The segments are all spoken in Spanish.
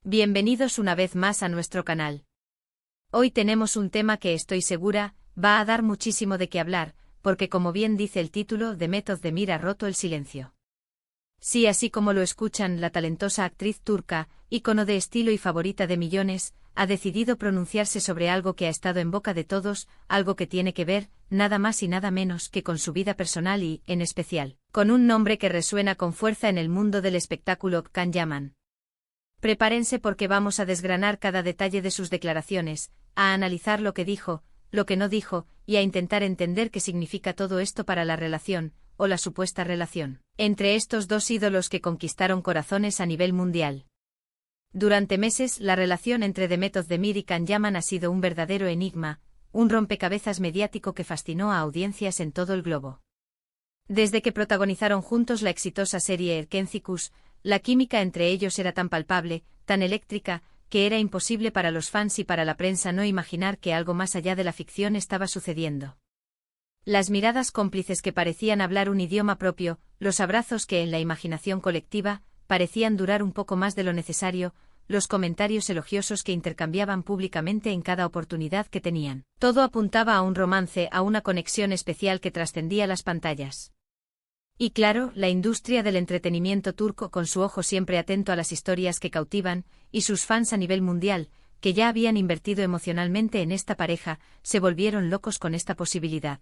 Bienvenidos una vez más a nuestro canal. Hoy tenemos un tema que estoy segura, va a dar muchísimo de qué hablar, porque como bien dice el título, Demet Özdemir ha roto el silencio. Sí, así como lo escuchan, la talentosa actriz turca, ícono de estilo y favorita de millones, ha decidido pronunciarse sobre algo que ha estado en boca de todos, algo que tiene que ver, nada más y nada menos que con su vida personal y, en especial, con un nombre que resuena con fuerza en el mundo del espectáculo, Can Yaman. Prepárense porque vamos a desgranar cada detalle de sus declaraciones, a analizar lo que dijo, lo que no dijo, y a intentar entender qué significa todo esto para la relación, o la supuesta relación, entre estos dos ídolos que conquistaron corazones a nivel mundial. Durante meses, la relación entre Demet Özdemir y Can Yaman ha sido un verdadero enigma, un rompecabezas mediático que fascinó a audiencias en todo el globo. Desde que protagonizaron juntos la exitosa serie Erkencikus, la química entre ellos era tan palpable, tan eléctrica, que era imposible para los fans y para la prensa no imaginar que algo más allá de la ficción estaba sucediendo. Las miradas cómplices que parecían hablar un idioma propio, los abrazos que en la imaginación colectiva parecían durar un poco más de lo necesario, los comentarios elogiosos que intercambiaban públicamente en cada oportunidad que tenían. Todo apuntaba a un romance, a una conexión especial que trascendía las pantallas. Y claro, la industria del entretenimiento turco, con su ojo siempre atento a las historias que cautivan, y sus fans a nivel mundial, que ya habían invertido emocionalmente en esta pareja, se volvieron locos con esta posibilidad.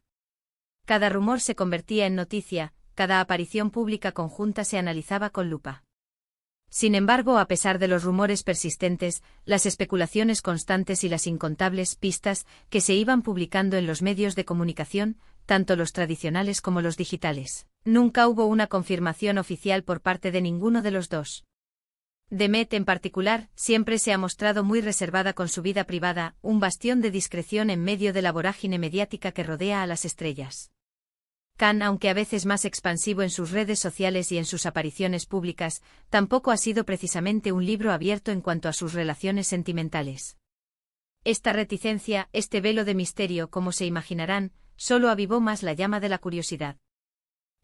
Cada rumor se convertía en noticia, cada aparición pública conjunta se analizaba con lupa. Sin embargo, a pesar de los rumores persistentes, las especulaciones constantes y las incontables pistas que se iban publicando en los medios de comunicación, tanto los tradicionales como los digitales, nunca hubo una confirmación oficial por parte de ninguno de los dos. Demet, en particular, siempre se ha mostrado muy reservada con su vida privada, un bastión de discreción en medio de la vorágine mediática que rodea a las estrellas. Can, aunque a veces más expansivo en sus redes sociales y en sus apariciones públicas, tampoco ha sido precisamente un libro abierto en cuanto a sus relaciones sentimentales. Esta reticencia, este velo de misterio, como se imaginarán, solo avivó más la llama de la curiosidad.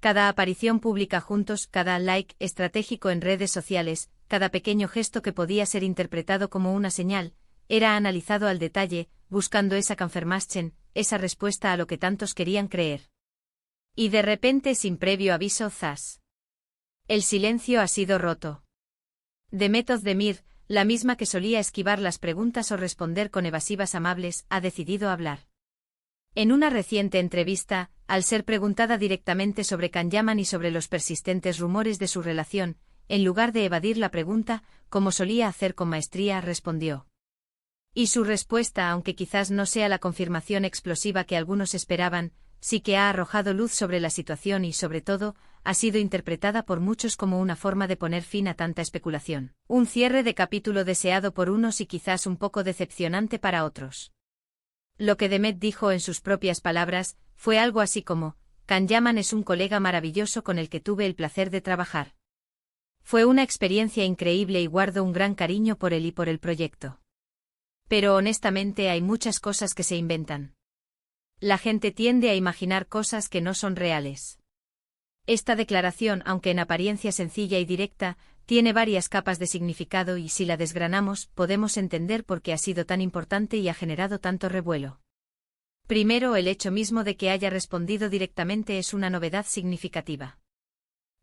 Cada aparición pública juntos, cada like estratégico en redes sociales, cada pequeño gesto que podía ser interpretado como una señal, era analizado al detalle, buscando esa Confirmation, esa respuesta a lo que tantos querían creer. Y de repente, sin previo aviso, ¡zas! El silencio ha sido roto. Demet Özdemir, la misma que solía esquivar las preguntas o responder con evasivas amables, ha decidido hablar. En una reciente entrevista, al ser preguntada directamente sobre Can Yaman y sobre los persistentes rumores de su relación, en lugar de evadir la pregunta, como solía hacer con maestría, respondió. Y su respuesta, aunque quizás no sea la confirmación explosiva que algunos esperaban, sí que ha arrojado luz sobre la situación y, sobre todo, ha sido interpretada por muchos como una forma de poner fin a tanta especulación. Un cierre de capítulo deseado por unos y quizás un poco decepcionante para otros. Lo que Demet dijo en sus propias palabras fue algo así como: Can Yaman es un colega maravilloso con el que tuve el placer de trabajar. Fue una experiencia increíble y guardo un gran cariño por él y por el proyecto. Pero honestamente hay muchas cosas que se inventan. La gente tiende a imaginar cosas que no son reales. Esta declaración, aunque en apariencia sencilla y directa, tiene varias capas de significado y si la desgranamos, podemos entender por qué ha sido tan importante y ha generado tanto revuelo. Primero, el hecho mismo de que haya respondido directamente es una novedad significativa.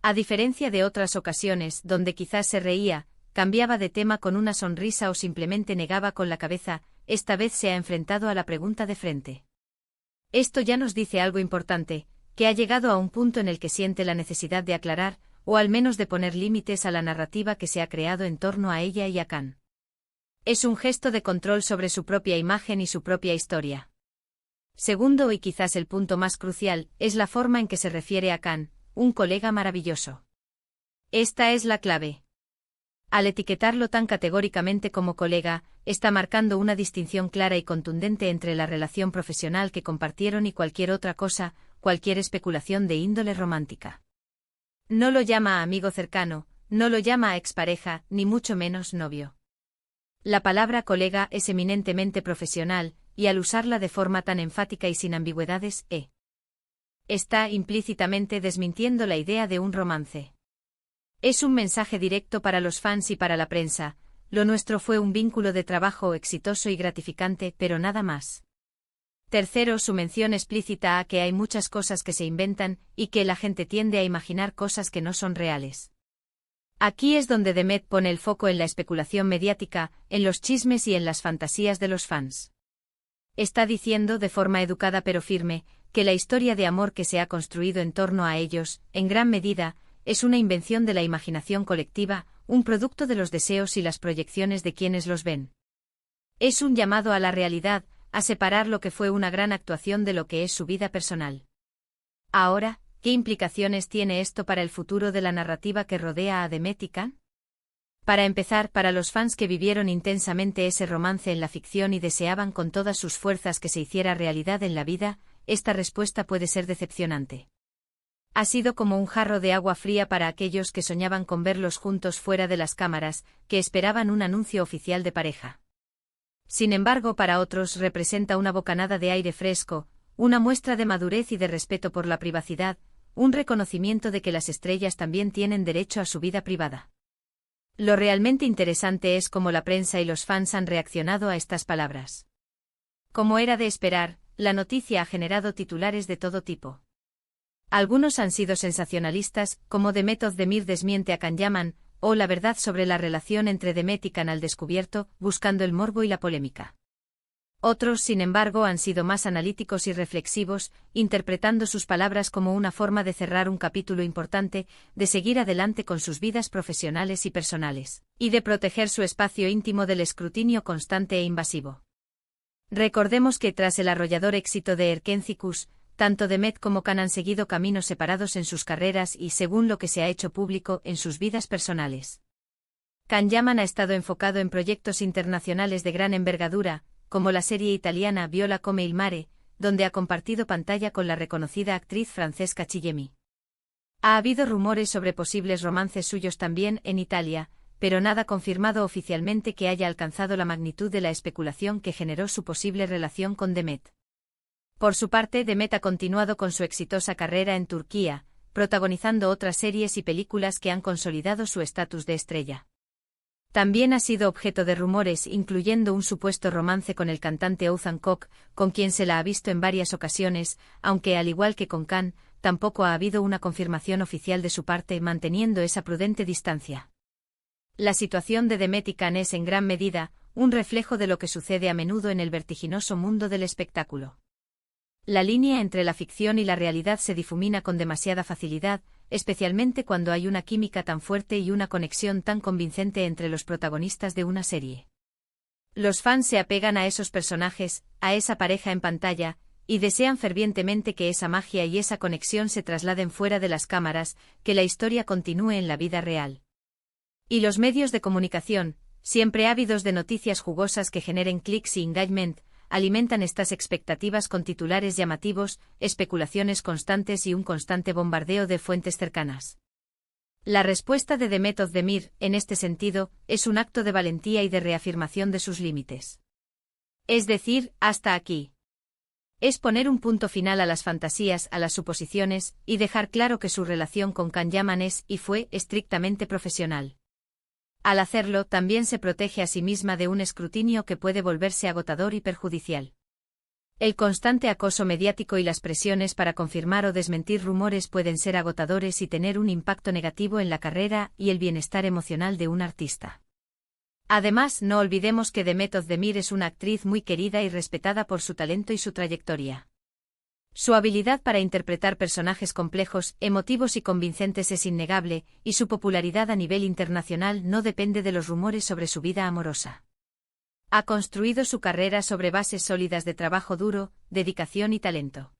A diferencia de otras ocasiones donde quizás se reía, cambiaba de tema con una sonrisa o simplemente negaba con la cabeza, esta vez se ha enfrentado a la pregunta de frente. Esto ya nos dice algo importante, que ha llegado a un punto en el que siente la necesidad de aclarar, o al menos de poner límites a la narrativa que se ha creado en torno a ella y a Can. Es un gesto de control sobre su propia imagen y su propia historia. Segundo, y quizás el punto más crucial, es la forma en que se refiere a Can, un colega maravilloso. Esta es la clave. Al etiquetarlo tan categóricamente como colega, está marcando una distinción clara y contundente entre la relación profesional que compartieron y cualquier otra cosa, cualquier especulación de índole romántica. No lo llama amigo cercano, no lo llama expareja, ni mucho menos novio. La palabra colega es eminentemente profesional, y al usarla de forma tan enfática y sin ambigüedades, está implícitamente desmintiendo la idea de un romance. Es un mensaje directo para los fans y para la prensa: lo nuestro fue un vínculo de trabajo exitoso y gratificante, pero nada más. Tercero, su mención explícita a que hay muchas cosas que se inventan, y que la gente tiende a imaginar cosas que no son reales. Aquí es donde Demet pone el foco en la especulación mediática, en los chismes y en las fantasías de los fans. Está diciendo, de forma educada pero firme, que la historia de amor que se ha construido en torno a ellos, en gran medida, es una invención de la imaginación colectiva, un producto de los deseos y las proyecciones de quienes los ven. Es un llamado a la realidad, a separar lo que fue una gran actuación de lo que es su vida personal. Ahora, ¿qué implicaciones tiene esto para el futuro de la narrativa que rodea a Demet y Can? Para empezar, para los fans que vivieron intensamente ese romance en la ficción y deseaban con todas sus fuerzas que se hiciera realidad en la vida, esta respuesta puede ser decepcionante. Ha sido como un jarro de agua fría para aquellos que soñaban con verlos juntos fuera de las cámaras, que esperaban un anuncio oficial de pareja. Sin embargo, para otros representa una bocanada de aire fresco, una muestra de madurez y de respeto por la privacidad, un reconocimiento de que las estrellas también tienen derecho a su vida privada. Lo realmente interesante es cómo la prensa y los fans han reaccionado a estas palabras. Como era de esperar, la noticia ha generado titulares de todo tipo. Algunos han sido sensacionalistas, como Demet Özdemir desmiente a Can Yaman, o la verdad sobre la relación entre Demet y Can al descubierto, buscando el morbo y la polémica. Otros, sin embargo, han sido más analíticos y reflexivos, interpretando sus palabras como una forma de cerrar un capítulo importante, de seguir adelante con sus vidas profesionales y personales, y de proteger su espacio íntimo del escrutinio constante e invasivo. Recordemos que tras el arrollador éxito de Erkencikus, tanto Demet como Can han seguido caminos separados en sus carreras y, según lo que se ha hecho público, en sus vidas personales. Can Yaman ha estado enfocado en proyectos internacionales de gran envergadura, como la serie italiana Viola come il mare, donde ha compartido pantalla con la reconocida actriz Francesca Chillemi. Ha habido rumores sobre posibles romances suyos también en Italia, pero nada confirmado oficialmente que haya alcanzado la magnitud de la especulación que generó su posible relación con Demet. Por su parte, Demet ha continuado con su exitosa carrera en Turquía, protagonizando otras series y películas que han consolidado su estatus de estrella. También ha sido objeto de rumores, incluyendo un supuesto romance con el cantante Oğuzhan Koç, con quien se la ha visto en varias ocasiones, aunque al igual que con Can, tampoco ha habido una confirmación oficial de su parte, manteniendo esa prudente distancia. La situación de Demet y Can es en gran medida un reflejo de lo que sucede a menudo en el vertiginoso mundo del espectáculo. La línea entre la ficción y la realidad se difumina con demasiada facilidad, especialmente cuando hay una química tan fuerte y una conexión tan convincente entre los protagonistas de una serie. Los fans se apegan a esos personajes, a esa pareja en pantalla, y desean fervientemente que esa magia y esa conexión se trasladen fuera de las cámaras, que la historia continúe en la vida real. Y los medios de comunicación, siempre ávidos de noticias jugosas que generen clics y engagement, alimentan estas expectativas con titulares llamativos, especulaciones constantes y un constante bombardeo de fuentes cercanas. La respuesta de Demet Özdemir, en este sentido, es un acto de valentía y de reafirmación de sus límites. Es decir, hasta aquí. Es poner un punto final a las fantasías, a las suposiciones, y dejar claro que su relación con Can Yaman es y fue estrictamente profesional. Al hacerlo, también se protege a sí misma de un escrutinio que puede volverse agotador y perjudicial. El constante acoso mediático y las presiones para confirmar o desmentir rumores pueden ser agotadores y tener un impacto negativo en la carrera y el bienestar emocional de un artista. Además, no olvidemos que Demet Özdemir es una actriz muy querida y respetada por su talento y su trayectoria. Su habilidad para interpretar personajes complejos, emotivos y convincentes es innegable, y su popularidad a nivel internacional no depende de los rumores sobre su vida amorosa. Ha construido su carrera sobre bases sólidas de trabajo duro, dedicación y talento.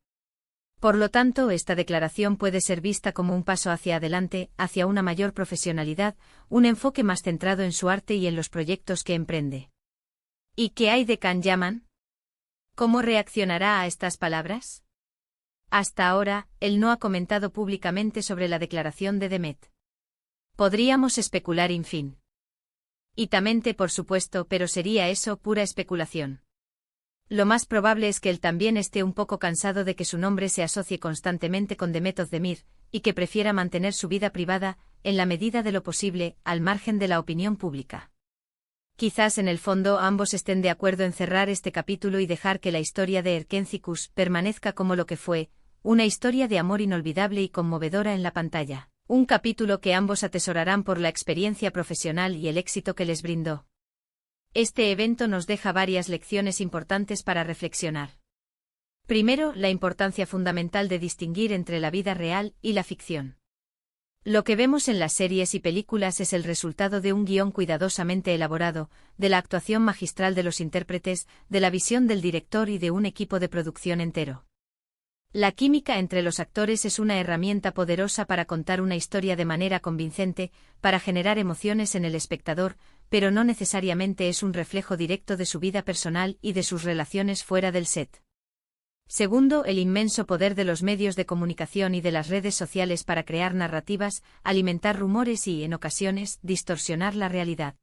Por lo tanto, esta declaración puede ser vista como un paso hacia adelante, hacia una mayor profesionalidad, un enfoque más centrado en su arte y en los proyectos que emprende. ¿Y qué hay de Can Yaman? ¿Cómo reaccionará a estas palabras? Hasta ahora, él no ha comentado públicamente sobre la declaración de Demet. Podríamos especular infinitamente, por supuesto, pero sería eso pura especulación. Lo más probable es que él también esté un poco cansado de que su nombre se asocie constantemente con Demet Özdemir, y que prefiera mantener su vida privada, en la medida de lo posible, al margen de la opinión pública. Quizás en el fondo ambos estén de acuerdo en cerrar este capítulo y dejar que la historia de Erkencicus permanezca como lo que fue, una historia de amor inolvidable y conmovedora en la pantalla. Un capítulo que ambos atesorarán por la experiencia profesional y el éxito que les brindó. Este evento nos deja varias lecciones importantes para reflexionar. Primero, la importancia fundamental de distinguir entre la vida real y la ficción. Lo que vemos en las series y películas es el resultado de un guión cuidadosamente elaborado, de la actuación magistral de los intérpretes, de la visión del director y de un equipo de producción entero. La química entre los actores es una herramienta poderosa para contar una historia de manera convincente, para generar emociones en el espectador, pero no necesariamente es un reflejo directo de su vida personal y de sus relaciones fuera del set. Segundo, el inmenso poder de los medios de comunicación y de las redes sociales para crear narrativas, alimentar rumores y, en ocasiones, distorsionar la realidad.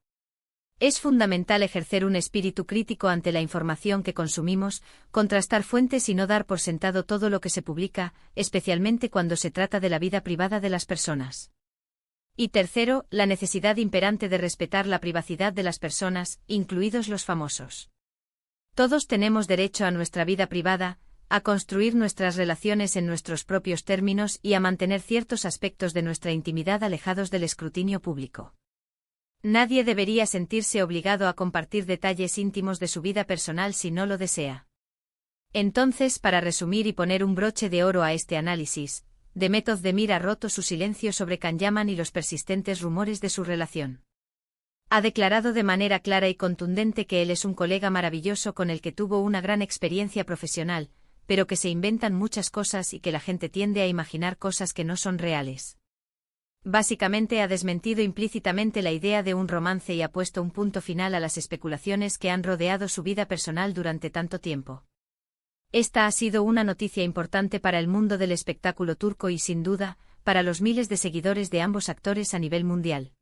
Es fundamental ejercer un espíritu crítico ante la información que consumimos, contrastar fuentes y no dar por sentado todo lo que se publica, especialmente cuando se trata de la vida privada de las personas. Y tercero, la necesidad imperante de respetar la privacidad de las personas, incluidos los famosos. Todos tenemos derecho a nuestra vida privada, a construir nuestras relaciones en nuestros propios términos y a mantener ciertos aspectos de nuestra intimidad alejados del escrutinio público. Nadie debería sentirse obligado a compartir detalles íntimos de su vida personal si no lo desea. Entonces, para resumir y poner un broche de oro a este análisis, Demet Özdemir ha roto su silencio sobre Can Yaman y los persistentes rumores de su relación. Ha declarado de manera clara y contundente que él es un colega maravilloso con el que tuvo una gran experiencia profesional, pero que se inventan muchas cosas y que la gente tiende a imaginar cosas que no son reales. Básicamente ha desmentido implícitamente la idea de un romance y ha puesto un punto final a las especulaciones que han rodeado su vida personal durante tanto tiempo. Esta ha sido una noticia importante para el mundo del espectáculo turco y, sin duda, para los miles de seguidores de ambos actores a nivel mundial.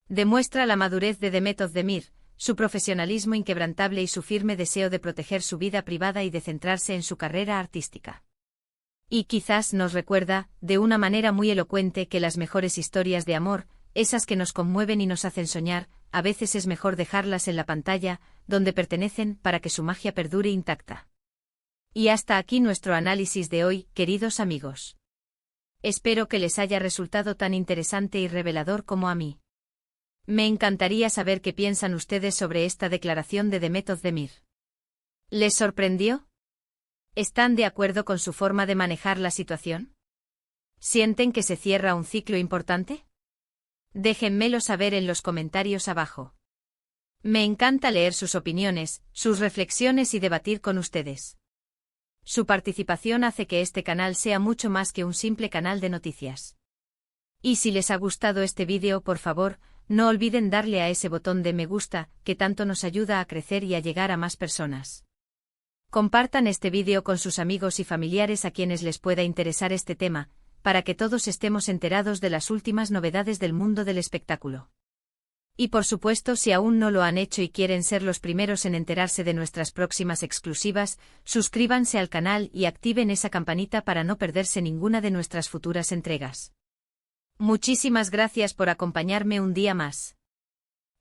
Demuestra la madurez de Demet Özdemir, su profesionalismo inquebrantable y su firme deseo de proteger su vida privada y de centrarse en su carrera artística. Y quizás nos recuerda, de una manera muy elocuente, que las mejores historias de amor, esas que nos conmueven y nos hacen soñar, a veces es mejor dejarlas en la pantalla, donde pertenecen, para que su magia perdure intacta. Y hasta aquí nuestro análisis de hoy, queridos amigos. Espero que les haya resultado tan interesante y revelador como a mí. Me encantaría saber qué piensan ustedes sobre esta declaración de Demet Özdemir. ¿Les sorprendió? ¿Están de acuerdo con su forma de manejar la situación? ¿Sienten que se cierra un ciclo importante? Déjenmelo saber en los comentarios abajo. Me encanta leer sus opiniones, sus reflexiones y debatir con ustedes. Su participación hace que este canal sea mucho más que un simple canal de noticias. Y si les ha gustado este vídeo, por favor, no olviden darle a ese botón de me gusta, que tanto nos ayuda a crecer y a llegar a más personas. Compartan este vídeo con sus amigos y familiares a quienes les pueda interesar este tema, para que todos estemos enterados de las últimas novedades del mundo del espectáculo. Y por supuesto, si aún no lo han hecho y quieren ser los primeros en enterarse de nuestras próximas exclusivas, suscríbanse al canal y activen esa campanita para no perderse ninguna de nuestras futuras entregas. Muchísimas gracias por acompañarme un día más.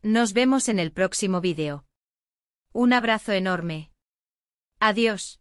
Nos vemos en el próximo vídeo. Un abrazo enorme. Adiós.